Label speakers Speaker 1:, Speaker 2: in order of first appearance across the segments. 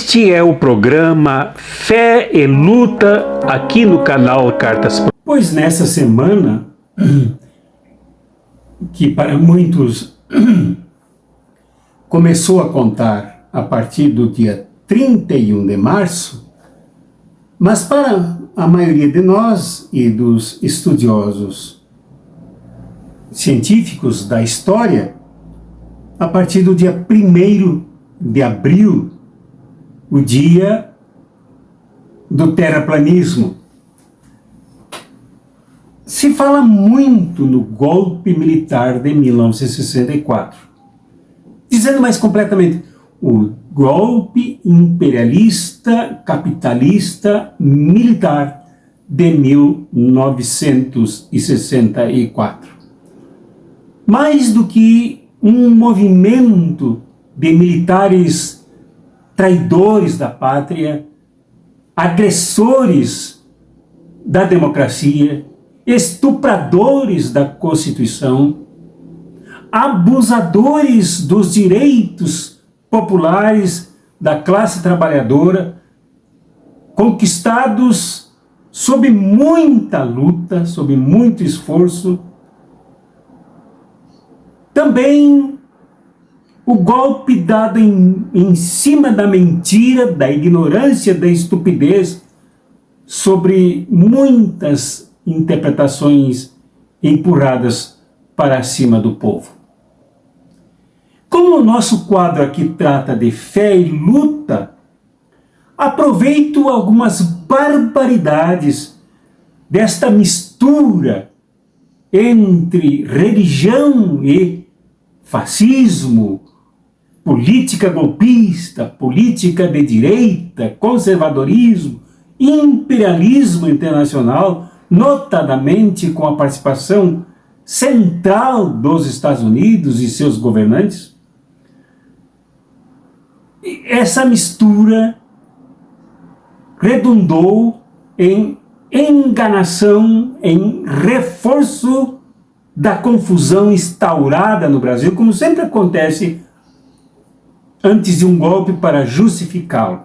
Speaker 1: Este é o programa Fé e Luta aqui no canal Cartas.
Speaker 2: Pois nessa semana, que para muitos começou a contar a partir do dia 31 de março, mas para a maioria de nós e dos estudiosos científicos da história, a partir do dia 1º de abril, o dia do terraplanismo. Se fala muito no golpe militar de 1964. Dizendo mais completamente, o golpe imperialista, capitalista, militar de 1964. Mais do que um movimento de militares traidores da pátria, agressores da democracia, estupradores da Constituição, abusadores dos direitos populares da classe trabalhadora, conquistados sob muita luta, sob muito esforço. Também o golpe dado em cima da mentira, da ignorância, da estupidez, sobre muitas interpretações empurradas para cima do povo. Como o nosso quadro aqui trata de fé e luta, aproveito algumas barbaridades desta mistura entre religião e fascismo, política golpista, política de direita, conservadorismo, imperialismo internacional, notadamente com a participação central dos Estados Unidos e seus governantes. Essa mistura redundou em enganação, em reforço da confusão instaurada no Brasil, como sempre acontece antes de um golpe para justificá-lo.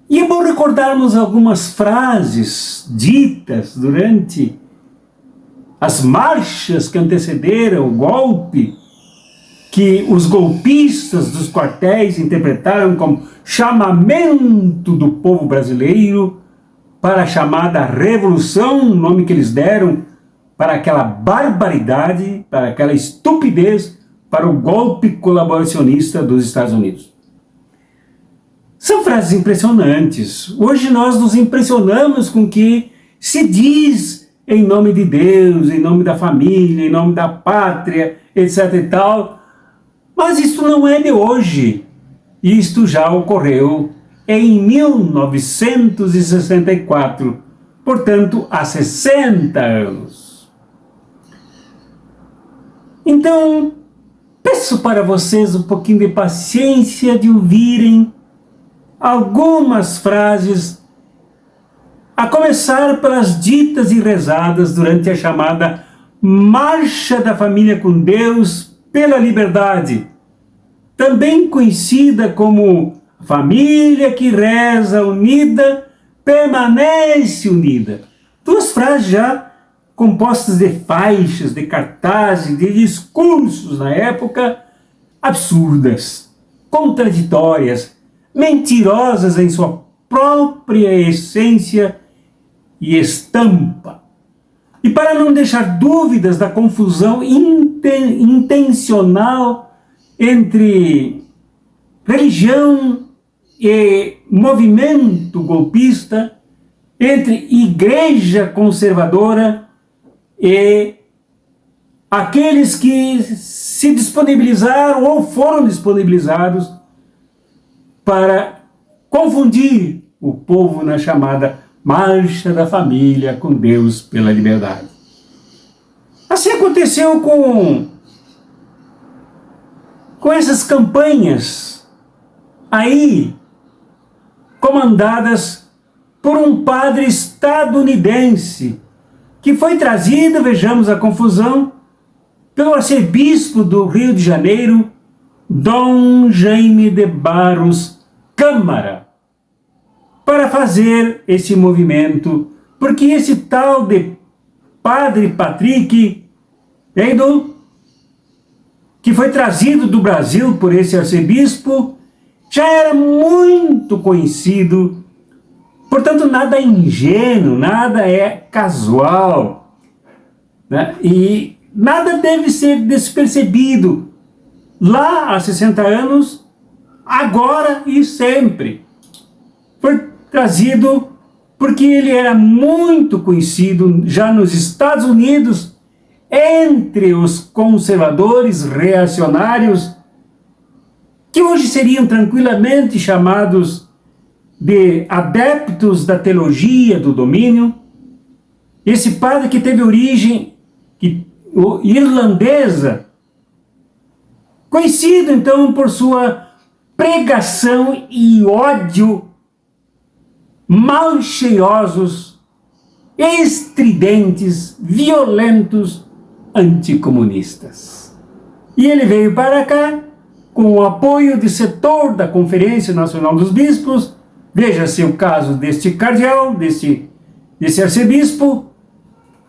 Speaker 2: E é bom recordarmos algumas frases ditas durante as marchas que antecederam o golpe, que os golpistas dos quartéis interpretaram como chamamento do povo brasileiro para a chamada revolução, o nome que eles deram para aquela barbaridade, para aquela estupidez, para o golpe colaboracionista dos Estados Unidos. São frases impressionantes. Hoje nós nos impressionamos com o que se diz em nome de Deus, em nome da família, em nome da pátria, etc e tal. Mas isso não é de hoje. Isto já ocorreu em 1964, portanto, há 60 anos. Então, peço para vocês um pouquinho de paciência de ouvirem algumas frases, a começar pelas ditas e rezadas durante a chamada Marcha da Família com Deus pela Liberdade, também conhecida como família que reza unida, permanece unida. Duas frases já compostas de faixas, de cartazes, de discursos na época, absurdas, contraditórias, mentirosas em sua própria essência e estampa. E para não deixar dúvidas da confusão intencional entre religião e movimento golpista, entre igreja conservadora e aqueles que se disponibilizaram ou foram disponibilizados para confundir o povo na chamada Marcha da Família com Deus pela Liberdade. Assim aconteceu com essas campanhas aí comandadas por um padre estadunidense que foi trazido, vejamos a confusão, pelo arcebispo do Rio de Janeiro, Dom Jaime de Barros Câmara para fazer esse movimento, porque esse tal de Padre Patrick Heydel, que foi trazido do Brasil por esse arcebispo, já era muito conhecido, portanto nada é ingênuo, nada é casual, né? E nada deve ser despercebido lá há 60 anos, agora e sempre. Foi trazido porque ele era muito conhecido já nos Estados Unidos entre os conservadores reacionários, que hoje seriam tranquilamente chamados de adeptos da teologia do domínio. Esse padre que teve origem irlandesa, conhecido então por sua pregação e ódio malcheiosos, estridentes, violentos, anticomunistas. E ele veio para cá com o apoio de setor da Conferência Nacional dos Bispos, veja-se o caso deste cardeal, desse arcebispo,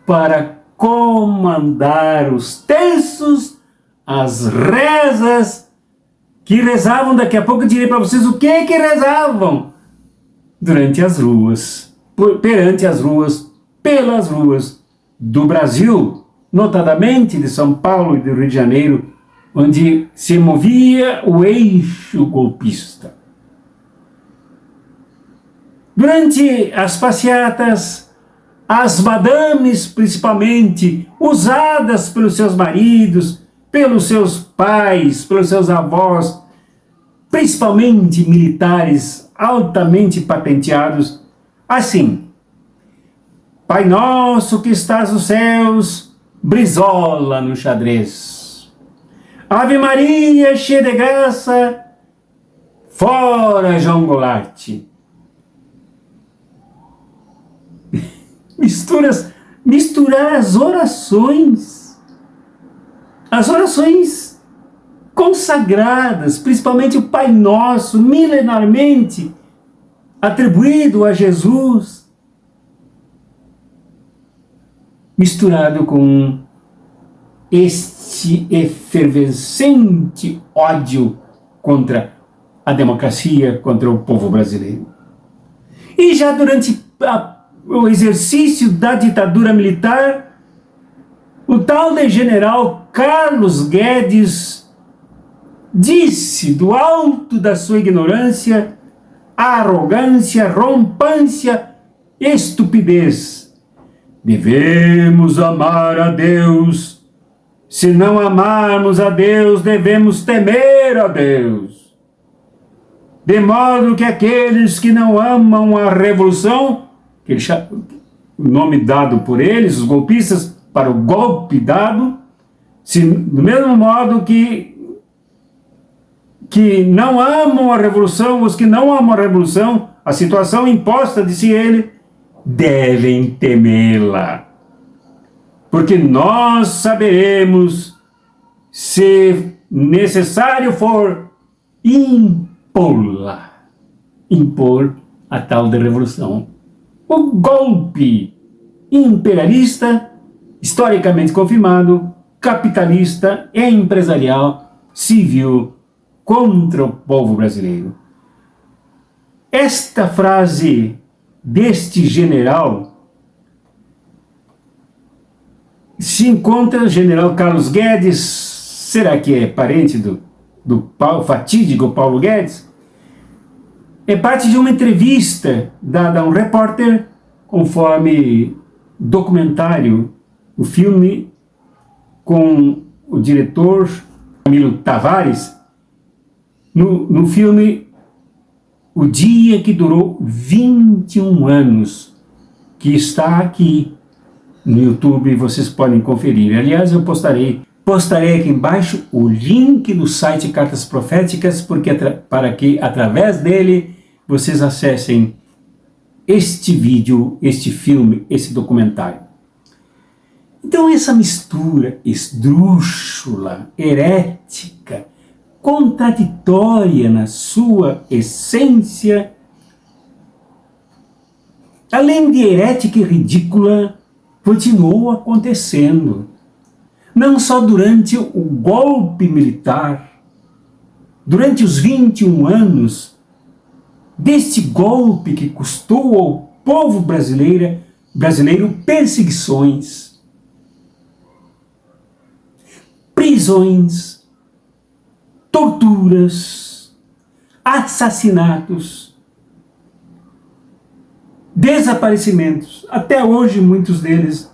Speaker 2: para comandar os terços, as rezas, que rezavam, daqui a pouco eu direi para vocês o que rezavam durante as ruas, perante as ruas, pelas ruas do Brasil, notadamente de São Paulo e do Rio de Janeiro, onde se movia o eixo golpista. Durante as passeatas, as madames, principalmente, usadas pelos seus maridos, pelos seus pais, pelos seus avós, principalmente militares altamente patenteados, assim: Pai nosso que estás nos céus, Brizola no xadrez. Ave Maria, cheia de graça, fora João Goulart. Misturar as orações consagradas, principalmente o Pai Nosso, milenarmente atribuído a Jesus, misturado com este efervescente ódio contra a democracia, contra o povo brasileiro. E já durante o exercício da ditadura militar, o tal de general Carlos Guedes disse do alto da sua ignorância, arrogância, rompância, estupidez: devemos amar a Deus. Se não amarmos a Deus, devemos temer a Deus. De modo que aqueles que não amam a revolução, o nome dado por eles, os golpistas, para o golpe dado, do mesmo modo que não amam a revolução, os que não amam a revolução, a situação imposta, disse ele, devem temê-la. Porque nós saberemos, se necessário for, impor a tal de revolução. O golpe imperialista, historicamente confirmado, capitalista e empresarial, civil, contra o povo brasileiro. Esta frase deste general se encontra o general Carlos Guedes. Será que é parente do fatídico Paulo Guedes? É parte de uma entrevista dada a um repórter, conforme documentário, o filme com o diretor Camilo Tavares. No filme, o dia que durou 21 anos, que está aqui no YouTube, vocês podem conferir. Aliás, eu postarei aqui embaixo o link do site Cartas Proféticas, para que através dele vocês acessem este vídeo, este filme, esse documentário. Então essa mistura esdrúxula, herética, contraditória na sua essência, além de herética e ridícula, continuou acontecendo. Não só durante o golpe militar, durante os 21 anos deste golpe que custou ao povo brasileiro perseguições, prisões, torturas, assassinatos, desaparecimentos. Até hoje muitos deles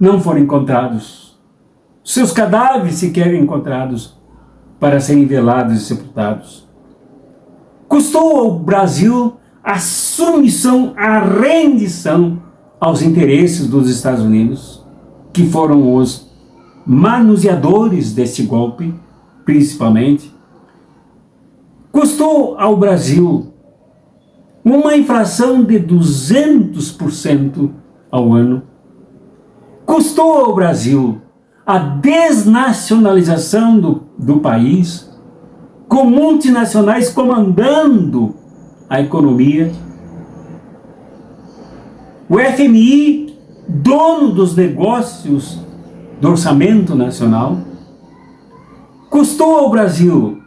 Speaker 2: não foram encontrados. Seus cadáveres sequer encontrados para serem velados e sepultados. Custou ao Brasil a submissão, a rendição aos interesses dos Estados Unidos, que foram os manuseadores deste golpe, principalmente. Custou ao Brasil uma inflação de 200% ao ano. Custou ao Brasil a desnacionalização do país, com multinacionais comandando a economia. O FMI, dono dos negócios do orçamento nacional. Custou ao Brasil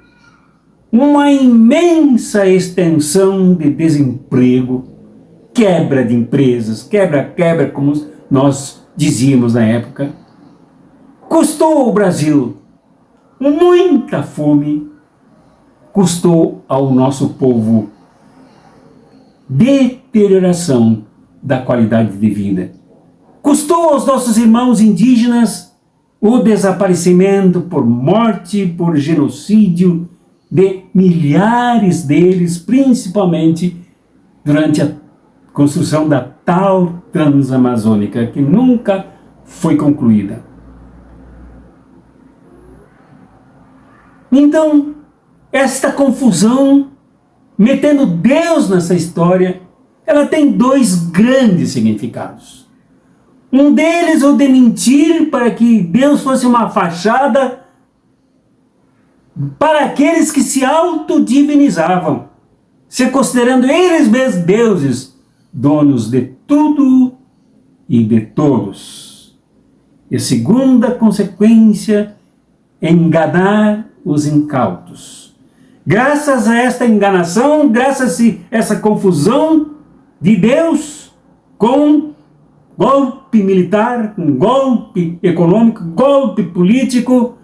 Speaker 2: uma imensa extensão de desemprego, quebra de empresas, quebra, como nós dizíamos na época. Custou ao Brasil muita fome, custou ao nosso povo deterioração da qualidade de vida. Custou aos nossos irmãos indígenas o desaparecimento por morte, por genocídio de milhares deles, principalmente durante a construção da tal Transamazônica, que nunca foi concluída. Então, esta confusão, metendo Deus nessa história, ela tem dois grandes significados. Um deles, o de mentir para que Deus fosse uma fachada para aqueles que se autodivinizavam, se considerando eles mesmos deuses, donos de tudo e de todos. E a segunda consequência é enganar os incautos. Graças a esta enganação, graças a essa confusão de Deus com golpe militar, com golpe econômico, golpe político,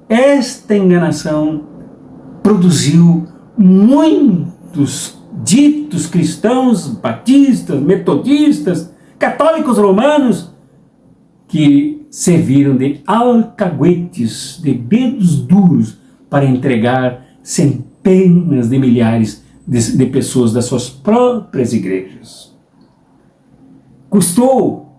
Speaker 2: esta enganação produziu muitos ditos cristãos, batistas, metodistas, católicos romanos, que serviram de alcaguetes, de dedos duros, para entregar centenas de milhares de pessoas das suas próprias igrejas. Custou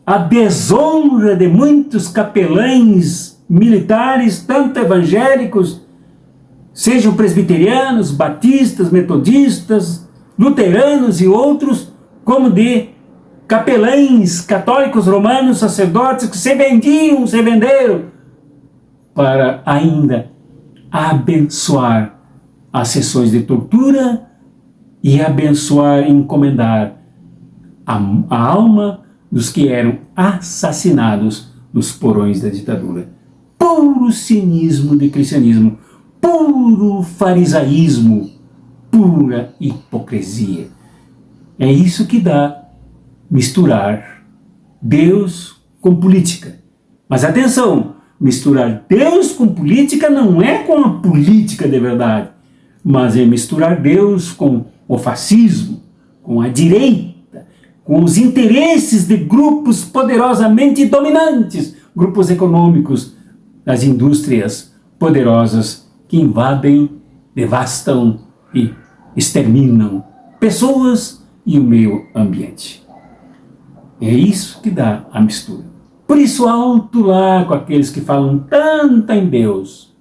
Speaker 2: a desonra de muitos capelães militares, tanto evangélicos, sejam presbiterianos, batistas, metodistas, luteranos e outros, como de capelães católicos romanos, sacerdotes que se venderam para ainda abençoar as sessões de tortura e abençoar e encomendar a alma dos que eram assassinados nos porões da ditadura. Puro cinismo de cristianismo, puro farisaísmo, pura hipocrisia. É isso que dá misturar Deus com política. Mas atenção, misturar Deus com política não é com a política de verdade, mas é misturar Deus com o fascismo, com a direita, com os interesses de grupos poderosamente dominantes, grupos econômicos, das indústrias poderosas que invadem, devastam e exterminam pessoas e o meio ambiente. É isso que dá a mistura. Por isso, alto lá com aqueles que falam tanto em Deus.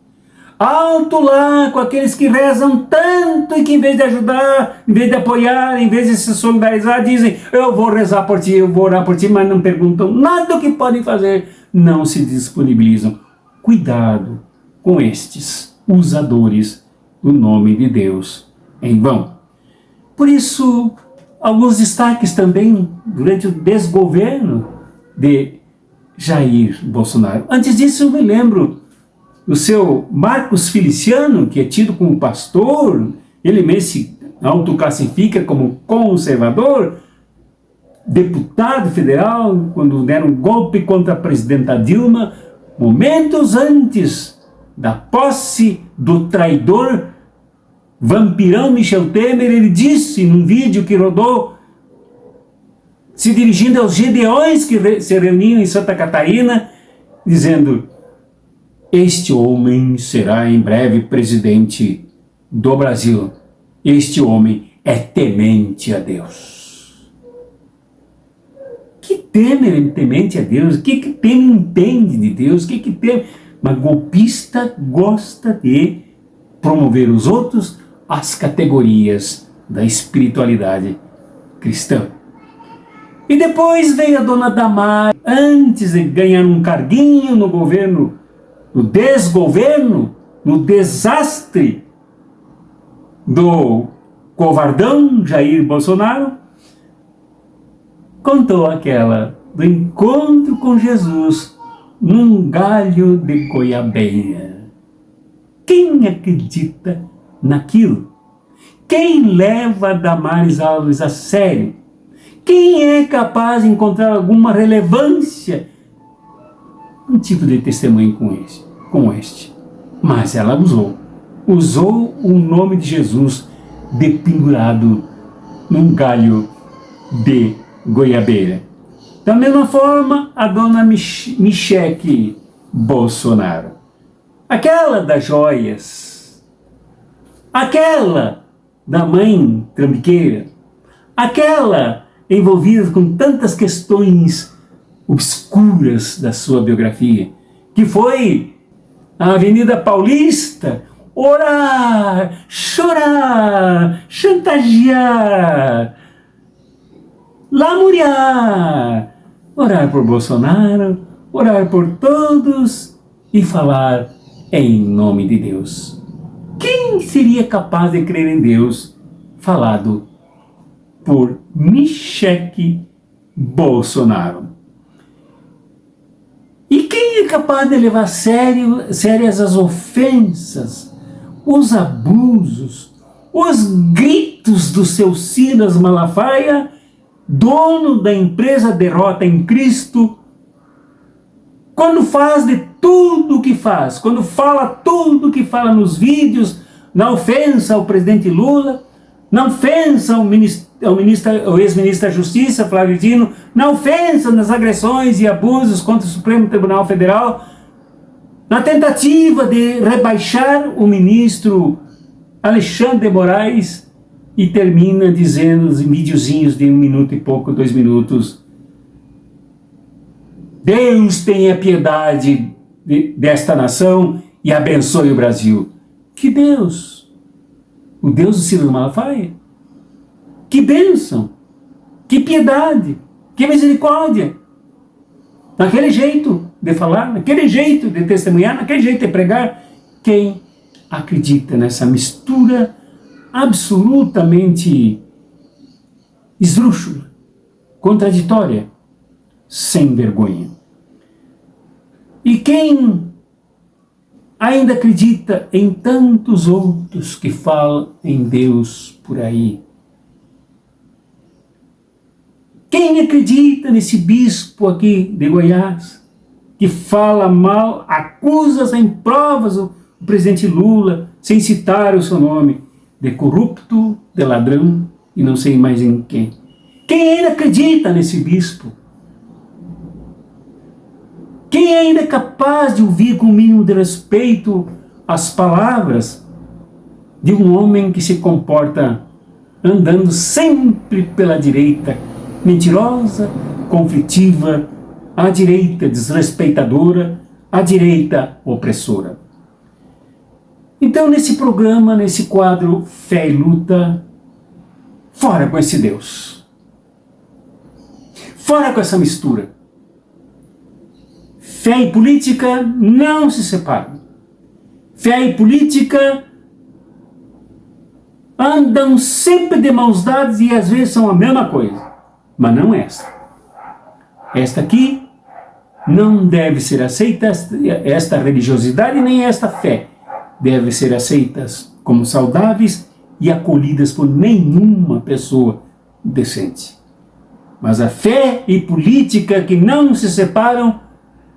Speaker 2: Alto lá com aqueles que rezam tanto e que em vez de ajudar, em vez de apoiar, em vez de se solidarizar, dizem: eu vou rezar por ti, eu vou orar por ti, mas não perguntam nada do que podem fazer, não se disponibilizam. Cuidado com estes usadores do nome de Deus em vão. Por isso, alguns destaques também durante o desgoverno de Jair Bolsonaro. Antes disso, eu me lembro do seu Marcos Feliciano, que é tido como pastor, ele mesmo se autoclassifica como conservador, deputado federal, quando deram um golpe contra a presidenta Dilma, momentos antes da posse do traidor vampirão Michel Temer, ele disse num vídeo que rodou, se dirigindo aos gedeões que se reuniam em Santa Catarina, dizendo: este homem será em breve presidente do Brasil. Este homem é temente a Deus. Que Temer é temente a Deus? O que Temer entende de Deus? O que Temer... Mas golpista gosta de promover os outros às categorias da espiritualidade cristã. E depois veio a dona Damares, antes de ganhar um carguinho no governo, no desgoverno, no desastre do covardão Jair Bolsonaro, contou aquela do encontro com Jesus num galho de goiabeira. Quem acredita naquilo? Quem leva Damares Alves a sério? Quem é capaz de encontrar alguma relevância um tipo de testemunho como este? Mas ela usou o nome de Jesus dependurado num galho de goiabeira. Da mesma forma, a dona Michele Bolsonaro, aquela das joias, aquela da mãe trambiqueira, aquela envolvida com tantas questões obscuras da sua biografia, que foi a Avenida Paulista orar, chorar, chantagear, lamuriar, orar por Bolsonaro, orar por todos e falar em nome de Deus. Quem seria capaz de crer em Deus falado por Michele Bolsonaro? E quem é capaz de levar sérias as ofensas, os abusos, os gritos do seu Silas Malafaia, dono da empresa Derrota em Cristo, quando faz de tudo o que faz, quando fala tudo o que fala nos vídeos, na ofensa ao presidente Lula, na ofensa ao ex-ministro da Justiça, Flávio Dino, na ofensa nas agressões e abusos contra o Supremo Tribunal Federal, na tentativa de rebaixar o ministro Alexandre de Moraes, e termina dizendo os videozinhos de 1 minuto e pouco, 2 minutos: Deus tenha piedade desta nação e abençoe o Brasil. Que Deus? O Deus do Silas Malafaia? Que bênção! Que piedade! Que misericórdia! Naquele jeito de falar, naquele jeito de testemunhar, naquele jeito de pregar, quem acredita nessa mistura absolutamente esdrúxula, contraditória, sem vergonha? E quem ainda acredita em tantos outros que falam em Deus por aí? Quem acredita nesse bispo aqui de Goiás, que fala mal, acusa sem provas o presidente Lula, sem citar o seu nome, de corrupto, de ladrão e não sei mais em quem? Quem ainda acredita nesse bispo? Quem ainda é capaz de ouvir com o mínimo de respeito as palavras de um homem que se comporta andando sempre pela direita, mentirosa, conflitiva, a direita desrespeitadora, a direita opressora? Então, nesse programa, nesse quadro Fé e Luta, fora com esse Deus. Fora com essa mistura. Fé e política não se separam. Fé e política andam sempre de mãos dadas e às vezes são a mesma coisa, mas não esta. Esta aqui não deve ser aceita, esta religiosidade nem esta fé deve ser aceitas como saudáveis e acolhidas por nenhuma pessoa decente. Mas a fé e política que não se separam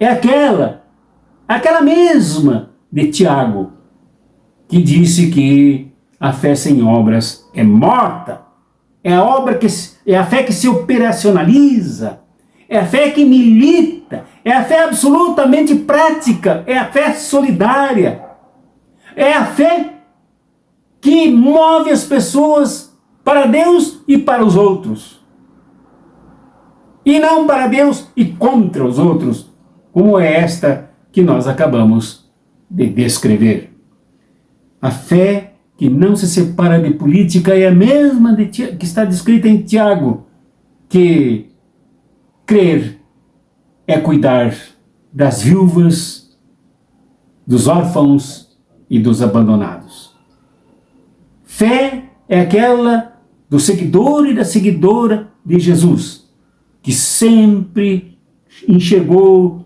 Speaker 2: é aquela mesma de Tiago, que disse que a fé sem obras é morta. É a fé que se operacionaliza, é a fé que milita, é a fé absolutamente prática, é a fé solidária, é a fé que move as pessoas para Deus e para os outros. E não para Deus e contra os outros, como é esta que nós acabamos de descrever. A fé que não se separa de política é a mesma que está descrita em Tiago, que crer é cuidar das viúvas, dos órfãos e dos abandonados. Fé é aquela do seguidor e da seguidora de Jesus, que sempre enxergou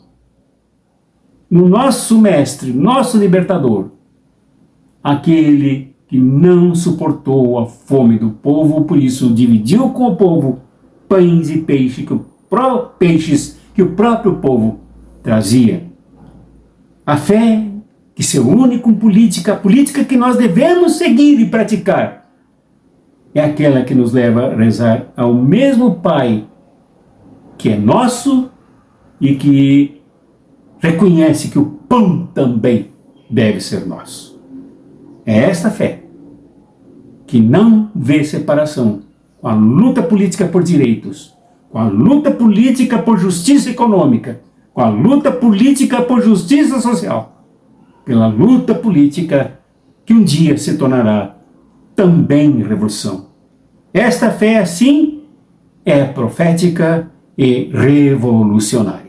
Speaker 2: no nosso mestre, nosso libertador, aquele que não suportou a fome do povo, por isso dividiu com o povo pães e peixes que o próprio povo trazia. A fé que se une com política, a política que nós devemos seguir e praticar, é aquela que nos leva a rezar ao mesmo Pai que é nosso e que reconhece que o pão também deve ser nosso. É esta fé que não vê separação com a luta política por direitos, com a luta política por justiça econômica, com a luta política por justiça social, pela luta política que um dia se tornará também revolução. Esta fé, assim, é profética e revolucionária.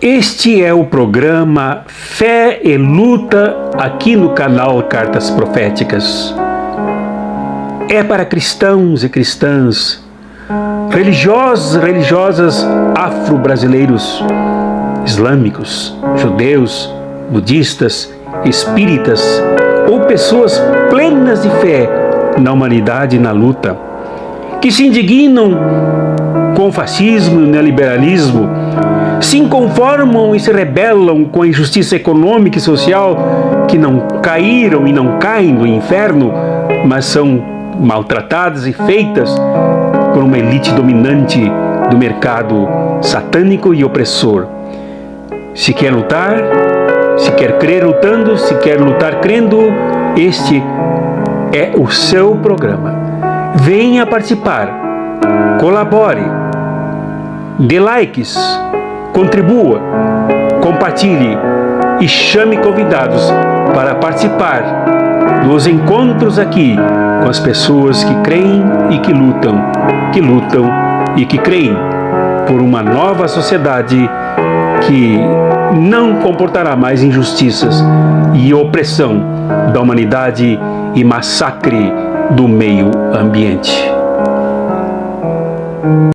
Speaker 1: Este é o programa Fé e Luta aqui no canal Cartas Proféticas. É para cristãos e cristãs, religiosos e religiosas afro-brasileiros, islâmicos, judeus, budistas, espíritas ou pessoas plenas de fé na humanidade e na luta, que se indignam com o fascismo e o neoliberalismo, se inconformam e se rebelam com a injustiça econômica e social, que não caíram e não caem no inferno, mas são maltratadas e feitas por uma elite dominante do mercado satânico e opressor. Se quer lutar, se quer crer lutando, se quer lutar crendo, este é o seu programa. Venha participar, colabore, dê likes, contribua, compartilhe e chame convidados para participar dos encontros aqui com as pessoas que creem e que lutam e que creem por uma nova sociedade que não comportará mais injustiças e opressão da humanidade e massacre do meio ambiente.